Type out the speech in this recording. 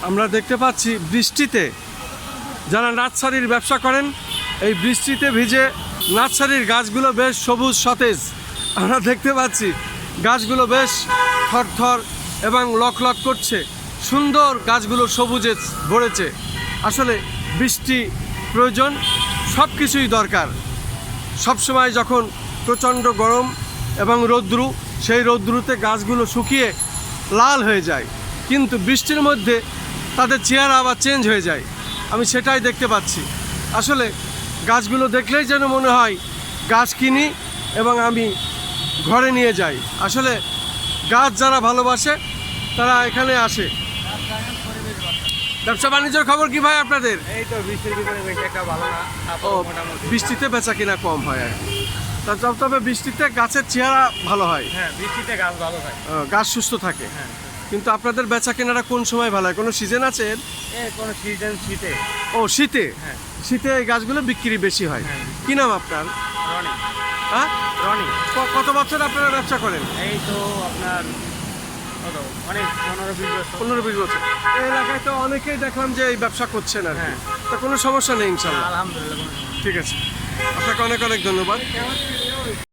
আমরা দেখতে পাচ্ছি বৃষ্টিতে যারা নার্সারির ব্যবসা করেন, এই বৃষ্টিতে ভিজে নার্সারির গাছগুলো বেশ সবুজ সতেজ। আমরা দেখতে পাচ্ছি গাছগুলো বেশ থরথর এবং লক লক করছে, সুন্দর গাছগুলো সবুজে ভরেছে। আসলে বৃষ্টি প্রয়োজন, সব কিছুই দরকার। সবসময় যখন প্রচণ্ড গরম এবং রৌদ্রু, সেই রৌদ্রুতে গাছগুলো শুকিয়ে লাল হয়ে যায়, কিন্তু বৃষ্টির মধ্যে তাদের চেহারা আবার চেঞ্জ হয়ে যায়। আমি সেটাই দেখতে পাচ্ছি। আসলে গাছগুলো দেখলেই যেন মনে হয় গাছ কিনি এবং আমি ঘরে নিয়ে যাই। আসলে গাছ যারা ভালোবাসে তারা এখানে আসে। ব্যবসা বাণিজ্যের খবর কি ভাই আপনাদের? এই তো বৃষ্টির ভিতরে বেশি একটা ভালো না। ও, বৃষ্টিতে বেচা কিনা কম হয় আর কি। তবে বৃষ্টিতে গাছের চেহারা ভালো হয়, হ্যাঁ, বৃষ্টিতে গাছ ভালো থাকে। গাছ সুস্থ থাকে। হ্যাঁ, কিন্তু আপনাদের বেচা কেনাটা কোন সময় ভালো হয়? কোনো সিজন আছে? কোনো সিজন শীতে। ও, শীতে। হ্যাঁ, শীতে এই গাছগুলো বিক্রি বেশি হয়। হ্যাঁ। কি নাম আপনার? রনি। হ্যাঁ, রনি। কত বছর আপনারা ব্যবসা করেন? এই তো আপনার কত অনেক 15-20 বছর। 15-20 বছর। এই এলাকায় তো অনেকেই দেখলাম যে এই ব্যবসা করছেন আর কি। হ্যাঁ। তো কোনো সমস্যা নেই ইনশাল্লাহ। আলহামদুলিল্লাহ। ঠিক আছে, আপনাকে অনেক অনেক ধন্যবাদ।